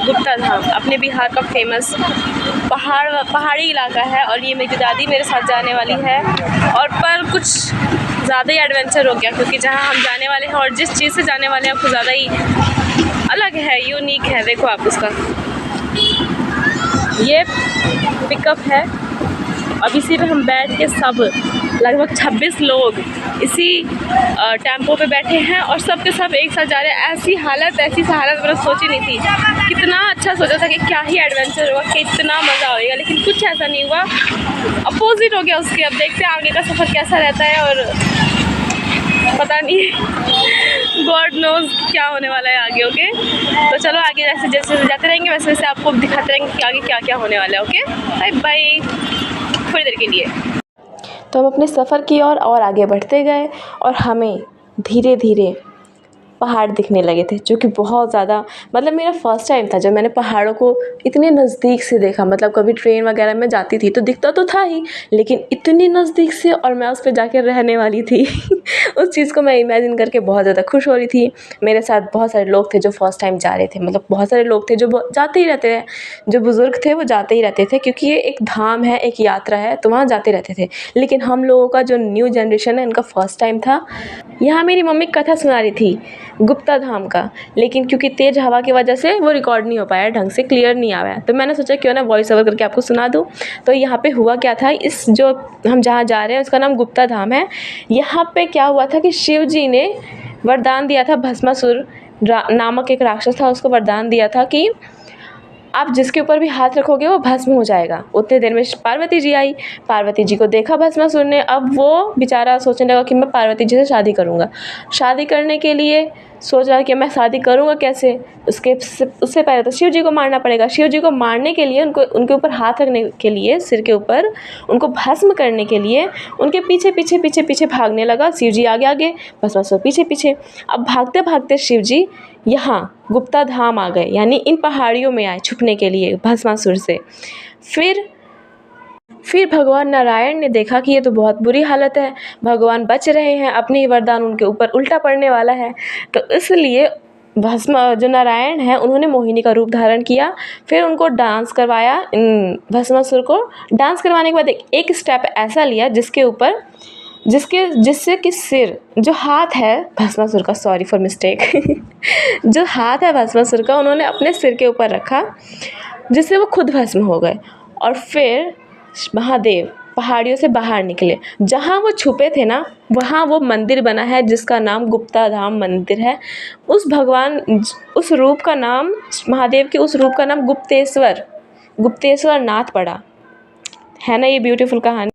गुप्ता धाम अपने बिहार का फेमस पहाड़ी इलाका है। और ये मेरी दादी मेरे साथ जाने वाली है, और पर कुछ ज़्यादा ही एडवेंचर हो गया, क्योंकि जहाँ हम जाने वाले हैं और जिस चीज़ से जाने वाले हैं कुछ ज़्यादा ही अलग है, यूनिक है। देखो आप उसका, ये पिकअप है। अब इसी पे हम बैठ के सब लगभग 26 लोग इसी टेम्पो पे बैठे हैं, और सब के सब एक साथ जा रहे हैं। ऐसी सा हालत मैंने सोची नहीं थी। कितना अच्छा सोचा था कि क्या ही एडवेंचर होगा, कि इतना मज़ा होगा, लेकिन कुछ ऐसा नहीं हुआ, अपोजिट हो गया उसके। अब देखते हैं आगे का सफ़र कैसा रहता है, और पता नहीं गॉड नोज क्या होने वाला है आगे। ओके, तो चलो आगे जैसे जैसे जाते रहेंगे वैसे वैसे आपको दिखाते रहेंगे कि आगे क्या क्या होने वाला है। ओके, बाय बाय, थोड़ी देर के लिए। तो हम अपने सफ़र की ओर और आगे बढ़ते गए, और हमें धीरे धीरे पहाड़ दिखने लगे थे, जो कि बहुत ज़्यादा, मतलब मेरा फर्स्ट टाइम था जब मैंने पहाड़ों को इतने नज़दीक से देखा। मतलब कभी ट्रेन वगैरह में जाती थी तो दिखता तो था ही, लेकिन इतनी नज़दीक से, और मैं उस पर जाकर रहने वाली थी उस चीज़ को मैं इमेजिन करके बहुत ज़्यादा खुश हो रही थी। मेरे साथ बहुत सारे लोग थे जो फर्स्ट टाइम जा रहे थे, मतलब बहुत सारे लोग थे जो जाते ही रहते हैं, जो बुज़ुर्ग थे वो जाते ही रहते थे, क्योंकि ये एक धाम है, एक यात्रा है, तो वहाँ जाते रहते थे। लेकिन हम लोगों का जो न्यू जनरेशन है, इनका फर्स्ट टाइम था। यहाँ मेरी मम्मी कथा सुना रही थी गुप्ता धाम का, लेकिन क्योंकि तेज़ हवा की वजह से वो रिकॉर्ड नहीं हो पाया, ढंग से क्लियर नहीं आया, तो मैंने सोचा क्यों ना वॉइस ओवर करके आपको सुना दूँ। तो यहाँ पे हुआ क्या था, इस जो हम जहाँ जा रहे हैं उसका नाम गुप्ता धाम है। यहाँ पे क्या हुआ था कि शिव जी ने वरदान दिया था, भस्मासुर नामक एक राक्षस था, उसको वरदान दिया था कि आप जिसके ऊपर भी हाथ रखोगे वो भस्म हो जाएगा। उतने देर में पार्वती जी आई, पार्वती जी को देखा भस्मासुर ने। अब वो बेचारा सोचने लगा कि मैं पार्वती जी से शादी करूँगा। शादी करने के लिए सोच रहा कि मैं शादी करूँगा कैसे, उससे पहले तो शिव जी को मारना पड़ेगा। शिव जी को मारने के लिए, उनके ऊपर हाथ रखने के लिए, सिर के ऊपर उनको भस्म करने के लिए उनके पीछे पीछे पीछे पीछे भागने लगा। शिव जी आगे आगे, भस्मासुर पीछे पीछे। अब भागते भागते शिव जी यहाँ गुप्ता धाम आ गए, यानी इन पहाड़ियों में आए छुपने के लिए भस्मासुर से। फिर भगवान नारायण ने देखा कि ये तो बहुत बुरी हालत है, भगवान बच रहे हैं, अपनी वरदान उनके ऊपर उल्टा पड़ने वाला है, तो इसलिए भस्म जो नारायण है उन्होंने मोहिनी का रूप धारण किया। फिर उनको डांस करवाया, भस्मासुर को डांस करवाने के बाद एक स्टेप ऐसा लिया जिससे कि सिर, जो हाथ है भस्मासुर का, सॉरी फॉर मिस्टेक जो हाथ है भस्मासुर का, उन्होंने अपने सिर के ऊपर रखा, जिससे वो खुद भस्म हो गए। और फिर महादेव पहाड़ियों से बाहर निकले। जहाँ वो छुपे थे ना, वहाँ वो मंदिर बना है जिसका नाम गुप्ता धाम मंदिर है। उस रूप का नाम, महादेव के उस रूप का नाम गुप्तेश्वर नाथ पड़ा है ना। ये ब्यूटीफुल कहानी।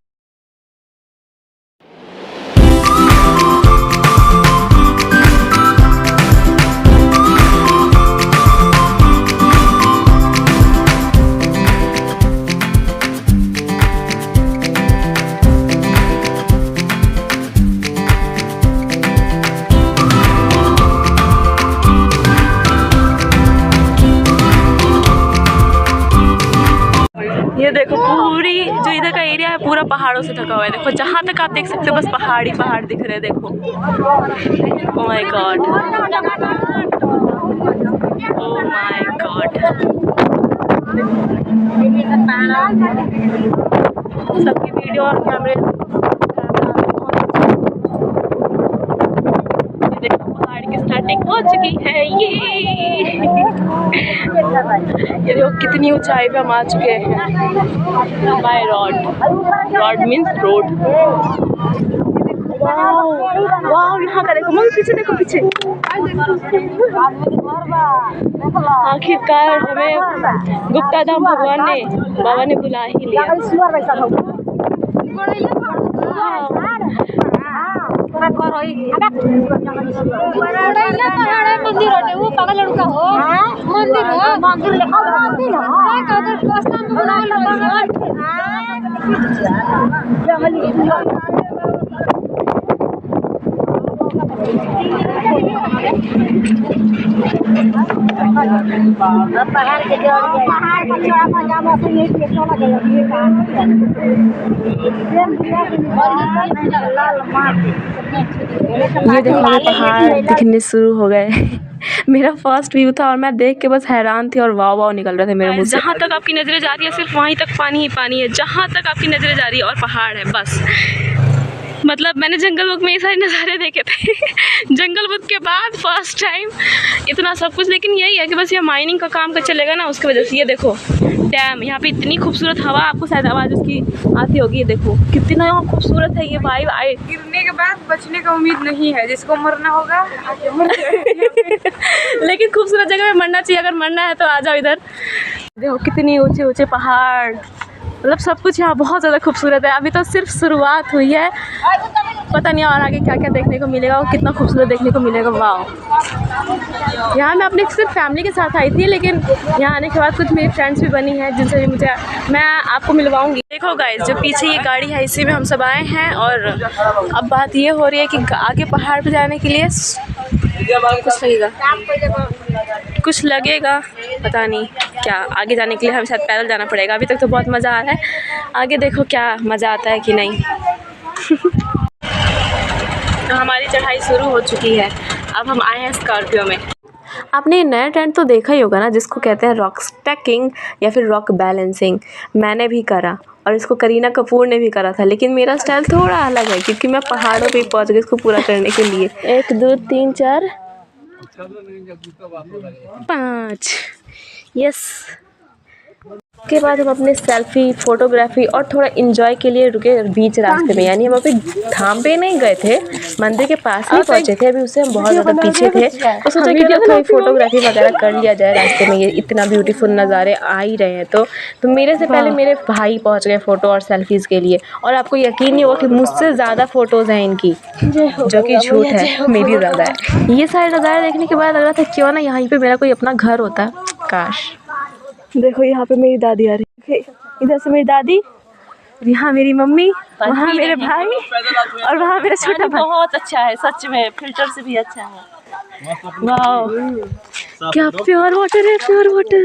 ये देखो, पूरी जो इधर का एरिया है पूरा पहाड़ों से ढका हुआ है। देखो जहाँ तक आप देख सकते हो बस पहाड़ ही पहाड़ दिख रहे हैं। देखो, oh my God, oh my God. सबकी वीडियो और कैमरे, देखो पहाड़ की स्टार्टिंग हो चुकी है। ये देखो कितनी ऊंचाई पे हम आ चुके हैं। By rod means road. वाह, यहाँ का देखो, मम्मी पीछे देखो, पीछे। आखिरकार हमें गुप्ता धाम बाबा ने बुला ही लिया। मंदिर वो पागल लड़का हो, मंदिर पहाड़ के पहाड़ पर चढ़ा पजामा से ये चला गया ये ये देखो हमें पहाड़ दिखने शुरू हो गए। मेरा फर्स्ट व्यू था और मैं देख के बस हैरान थी और वाह वाह निकल रहे थे मेरे मुंह से। जहाँ तक आपकी नज़रें जा रही है सिर्फ वहीं तक पानी ही पानी है, जहाँ तक आपकी नज़रें जा रही है और पहाड़ है बस। मतलब मैंने जंगल बुक में ये सारे नज़ारे देखे थे जंगल बुक के बाद फर्स्ट टाइम इतना सब कुछ। लेकिन यही है कि बस ये माइनिंग का काम का चलेगा ना, उसकी वजह से। ये देखो डैम, यहाँ पे इतनी खूबसूरत हवा, आपको शायद आवाज़ उसकी आती होगी। ये देखो कितना खूबसूरत है ये वाइब। आए गिरने के बाद बचने का उम्मीद नहीं है, जिसको मरना होगा आके मर लेकिन खूबसूरत जगह में मरना चाहिए, अगर मरना है तो आ जाओ इधर। देखो कितनी ऊंचे ऊंचे पहाड़, मतलब सब कुछ यहाँ बहुत ज़्यादा खूबसूरत है। अभी तो सिर्फ शुरुआत हुई है, पता नहीं और आगे क्या क्या देखने को मिलेगा और कितना खूबसूरत देखने को मिलेगा। वाह, यहाँ मैं अपने सिर्फ फैमिली के साथ आई थी, लेकिन यहाँ आने के बाद कुछ मेरी फ्रेंड्स भी बनी हैं जिनसे भी मैं आपको मिलवाऊंगी। देखो गाइस, जो पीछे ये गाड़ी है इसी में हम सब आए हैं और अब बात ये हो रही है कि आगे पहाड़ पर जाने के लिए कुछ लगेगा पता नहीं क्या। आगे जाने के लिए हमें शायद पैदल जाना पड़ेगा। अभी तक तो बहुत मज़ा आ रहा है, आगे देखो क्या मज़ा आता है कि नहीं। तो हमारी चढ़ाई शुरू हो चुकी है, अब हम आए हैं स्कॉर्पियो में। आपने ये नया ट्रेंड तो देखा ही होगा ना, जिसको कहते हैं रॉक स्टैकिंग या फिर रॉक बैलेंसिंग। मैंने भी करा और इसको करीना कपूर ने भी करा था, लेकिन मेरा स्टाइल थोड़ा अलग है क्योंकि मैं पहाड़ों पे पहुंच गई इसको पूरा करने के लिए। 1 2 3 4 5 यस। के बाद हम अपने सेल्फी फोटोग्राफी और थोड़ा इन्जॉय के लिए रुके बीच रास्ते में। यानी हम अभी धाम पे नहीं गए थे, मंदिर के पास ही पहुंचे थे। अभी उससे हम बहुत ज़्यादा पीछे थे, तो सोचा कि थोड़ी फोटोग्राफी वगैरह कर लिया जाए रास्ते में। ये इतना ब्यूटीफुल नज़ारे आ ही रहे हैं तो मेरे से पहले मेरे भाई पहुँच गए फ़ोटो और सेल्फीज़ के लिए। और आपको यकीन नहीं होगा कि मुझसे ज़्यादा फ़ोटोज़ हैं इनकी, जो कि झूठ है, मेरी ज़्यादा है। ये सारे नज़ारे देखने के बाद लग रहा था क्यों ना यहाँ पर मेरा कोई अपना घर होता, काश। देखो यहाँ पे मेरी दादी आ रही है, इधर से मेरी दादी, यहाँ मेरी मम्मी, वहाँ मेरे भाई और वहाँ मेरा छोटा भाई। बहुत अच्छा है सच में, फिल्टर से भी अच्छा है। वाह, क्या प्योर वाटर है, प्योर वाटर।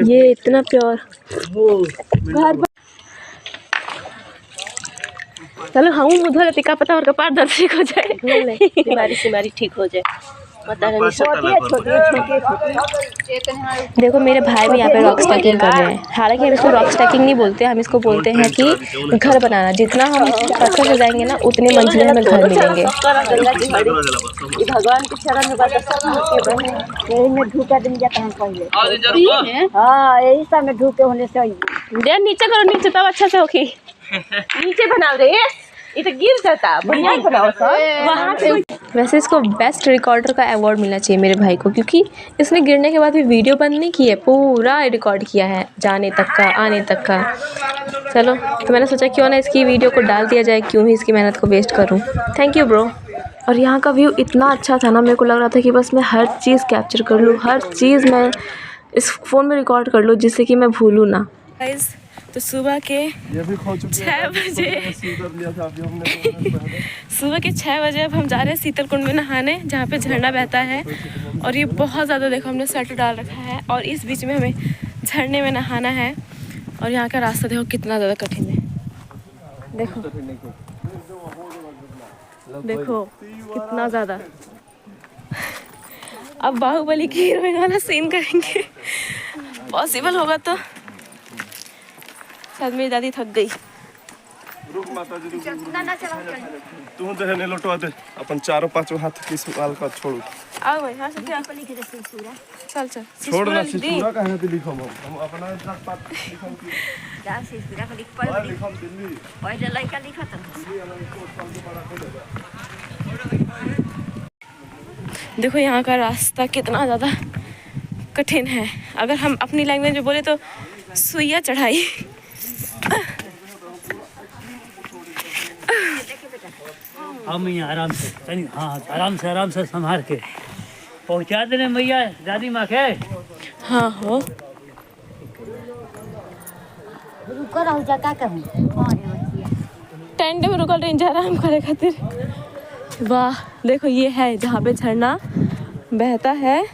ये इतना प्योर। चलो हम उधर टिका पता और कपार दर्द ठीक हो जाए, बीमारी ठीक हो जाए। देखो मेरे भाई भी यहाँ पे रॉक स्टैकिंग कर रहे हैं। हालांकि हम इसको रॉक स्टैकिंग नहीं बोलते, हम इसको बोलते हैं कि घर बनाना। जितना हम पत्थर से जाएंगे ना उतनी मंजिलें हमें घर मिलेंगे। भगवान के चरण में यही में ढूका दिन जाता है पहले। हाँ यही सब में ढूके होने से नीचे करो, नीचे तब अच्छा से होगी। नीचे बना रहे ये तो गिर जाता, बढ़िया बनाओ सर वहाँ पे। वैसे इसको बेस्ट रिकॉर्डर का अवार्ड मिलना चाहिए मेरे भाई को, क्योंकि इसने गिरने के बाद भी वीडियो बंद नहीं की है, पूरा रिकॉर्ड किया है, जाने तक का आने तक का। चलो तो मैंने सोचा क्यों ना इसकी वीडियो को डाल दिया जाए, क्यों ही इसकी मेहनत को वेस्ट करूँ। Thank you bro. और यहाँ का व्यू इतना अच्छा था ना, मेरे को लग रहा था कि बस मैं हर चीज़ कैप्चर कर लूँ, हर चीज़ मैं इस फ़ोन में रिकॉर्ड कर लूँ जिससे कि मैं भूलूँ ना। तो सुबह के 6 बजे सुबह के 6 बजे अब हम जा रहे हैं शीतल कुंड में नहाने, जहाँ पे झरना बहता है। और ये बहुत ज़्यादा, देखो हमने स्वेटर डाल रखा है और इस बीच में हमें झरने में नहाना है। और यहाँ का रास्ता देखो कितना ज़्यादा कठिन है, देखो देखो कितना ज़्यादा। अब बाहुबली की हीरोइन वाला सीन करेंगे, पॉसिबल होगा तो। शायद मेरी दादी थक गई। रुक माता जी, तू तो है लोटवा दे अपन 4 5 हाथ की सवाल का छोड़ू। आओ भाई, हां सब क्या लिख दे सिलसूरा। चल छोड़ ना, सिलसूरा कहां पे लिखम हम अपना जात पात लिखम की जा सिलसूरा को लिख पर लिखम दिल्ली पहले लड़का लिखत देखो यहाँ का रास्ता कितना ज़्यादा कठिन है। अगर हम अपनी लैंग्वेज में बोले तो सुइया चढ़ाई। हम यहाँ आराम से, हाँ आराम से संभाल के पहुँचा देने भैया दादी माँ के। हाँ हो रुको रहू जा का कहूं टेंट में रुकल रही आराम करे खातिर। वाह देखो, ये है जहाँ पे झरना बहता है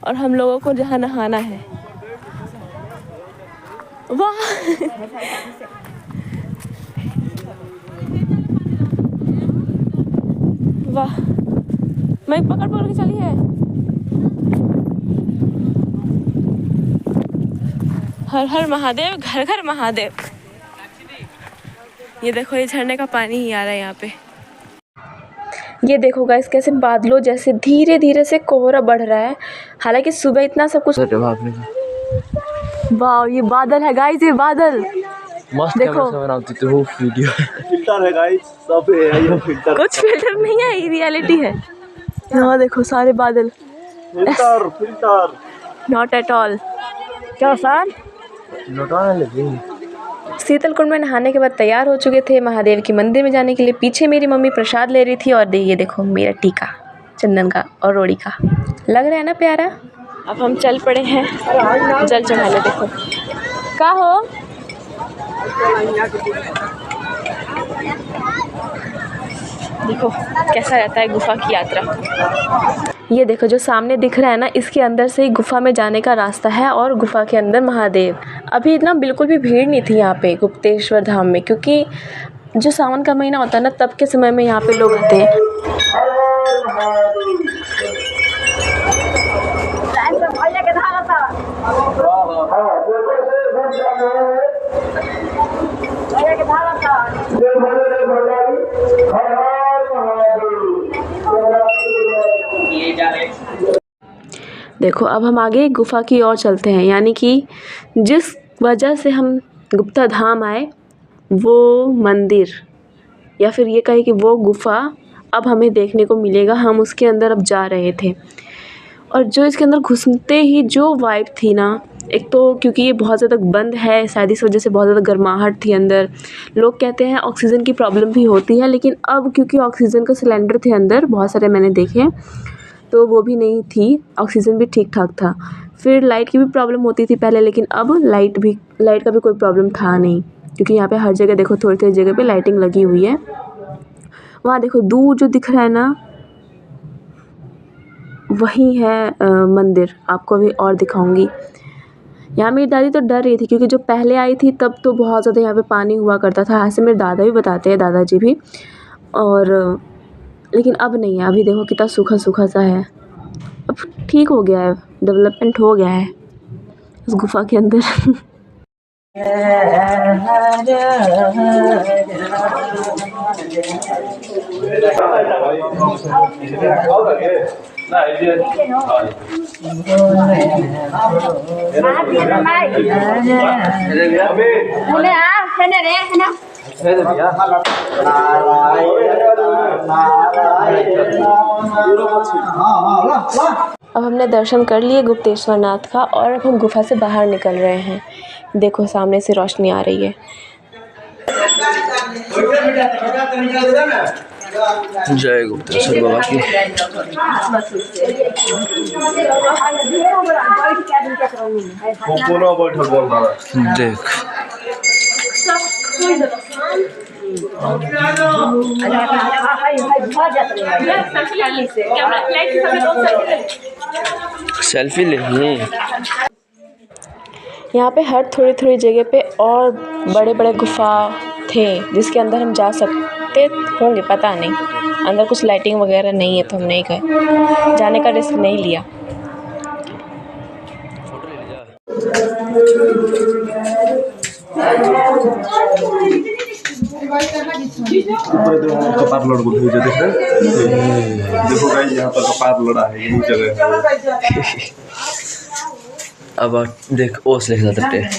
और हम लोगों को जहाँ नहाना है। वाह वाह, मैं पकड़ पकड़ के चली है। हर हर महादेव, घर घर महादेव। ये देखो, ये झरने का पानी ही आ रहा है यहाँ पे। ये देखो गाइस, कैसे बादलों जैसे धीरे धीरे से कोहरा बढ़ रहा है। हालांकि सुबह इतना सब कुछ। वाह, ये बादल है गाइस, ये बादल मस्त देखो। वीडियो फिल्टर है गाइस, सब है ये फिल्टर। कुछ फिल्टर नहीं है, ये रियलिटी है। यहाँ देखो सारे बादल, filter filter not at all. क्या सान शीतल कुंड में नहाने के बाद तैयार हो चुके थे महादेव के मंदिर में जाने के लिए। पीछे मेरी मम्मी प्रसाद ले रही थी और ये देखो मेरा टीका चंदन का और रोड़ी का, लग रहा है ना प्यारा। अब हम चल पड़े हैं जल चढ़ाने। देखो का हो, देखो कैसा रहता है गुफा की यात्रा। ये देखो जो सामने दिख रहा है ना, इसके अंदर से ही गुफा में जाने का रास्ता है और गुफा के अंदर महादेव। अभी इतना बिल्कुल भी भीड़ नहीं थी यहाँ पे गुप्तेश्वर धाम में, क्योंकि जो सावन का महीना होता है ना, तब के समय में यहाँ पे लोग आते हैं। देखो अब हम आगे गुफा की ओर चलते हैं, यानी कि जिस वजह से हम गुप्ता धाम आए वो मंदिर या फिर ये कहे कि वो गुफा अब हमें देखने को मिलेगा। हम उसके अंदर अब जा रहे थे और जो इसके अंदर घुसते ही जो वाइब थी ना, एक तो क्योंकि ये बहुत ज़्यादा बंद है शायद इस वजह से बहुत ज़्यादा गर्माहट थी अंदर। लोग कहते हैं ऑक्सीजन की प्रॉब्लम भी होती है, लेकिन अब क्योंकि ऑक्सीजन का सिलेंडर थे अंदर बहुत सारे मैंने देखे, तो वो भी नहीं थी, ऑक्सीजन भी ठीक ठाक था। फिर लाइट की भी प्रॉब्लम होती थी पहले, लेकिन अब लाइट का भी कोई प्रॉब्लम था नहीं, क्योंकि यहाँ पे हर जगह देखो थोड़ी थोड़ी जगह पे लाइटिंग लगी हुई है। वहाँ देखो दूर जो दिख रहा है ना, वही है मंदिर, आपको अभी और दिखाऊंगी। यहाँ मेरी दादी तो डर रही थी, क्योंकि जो पहले आई थी तब तो बहुत ज़्यादा यहाँ पे पानी हुआ करता था। ऐसे मेरे दादा भी बताते हैं, दादाजी भी, और लेकिन अब नहीं है। अभी देखो कितना सूखा सूखा सा है, अब ठीक हो गया है, डेवलपमेंट हो गया है उस गुफा के अंदर। अब हमने दर्शन कर लिए गुप्तेश्वर नाथ का और अब हम गुफा से बाहर निकल रहे हैं। देखो सामने से रोशनी आ रही है। जय गुप्तेश्वर बाबा की। देख सेल्फी ले। यहाँ पे हर थोड़ी थोड़ी जगह पे और बड़े बड़े गुफा थे जिसके अंदर हम जा सकते होंगे, पता नहीं। अंदर कुछ लाइटिंग वगैरह नहीं है तो हम नहीं गए, जाने का रिस्क नहीं लिया। कपार लड़ को भेजे देखो गाइस, यहाँ पर कपार लड़ा है, यही जगह है। अब देख ओस लिख जाते हैं।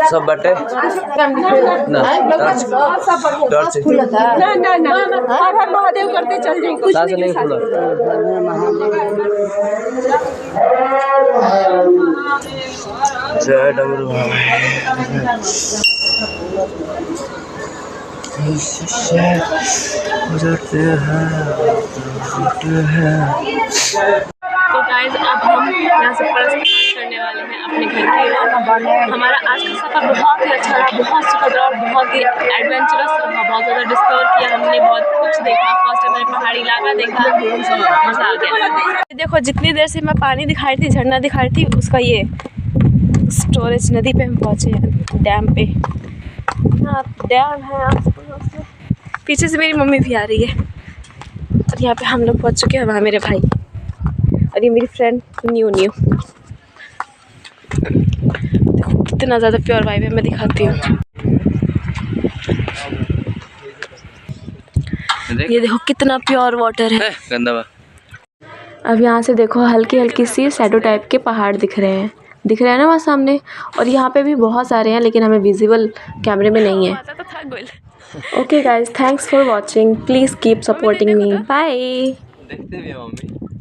सब बटे ना टॉर्च ना हर महादेव करते चल जाएंगे, कुछ नहीं खुला। जय डमरू तो गाइस अब हम यहाँ से प्रस्थान करने वाले हैं अपने घर की ओर। हमारा आज का सफ़र बहुत ही अच्छा रहा, बहुत सुखद रहा और बहुत ही एडवेंचरस रहा। बहुत ज़्यादा डिस्कवर किया हमने, बहुत कुछ देखा। फर्स्ट टाइम मैंने पहाड़ी इलाका देखा, मज़ा आ गया। देखो जितनी देर से मैं पानी दिखा रही थी, झरना दिखा रही थी, उसका ये स्टोरेज नदी पे हम पहुँचे हैं, डैम पे। हाँ डैम है, पीछे से मेरी मम्मी भी आ रही है और यहाँ पे हम लोग पहुँच चुके हैं। वहाँ मेरे भाई और ये मेरी फ्रेंड न्यू देखो कितना ज़्यादा प्योर वाइब है, मैं दिखाती हूँ। ये देखो कितना प्योर वाटर है। गंदा। अब यहाँ से देखो हल्की हल्की सी शैडो टाइप के पहाड़ दिख रहे हैं ना वहाँ सामने, और यहाँ पे भी बहुत सारे हैं लेकिन हमें विजिबल कैमरे में नहीं है। Okay guys, thanks for watching, please keep supporting me, bye. देखते भी हैं मम्मी।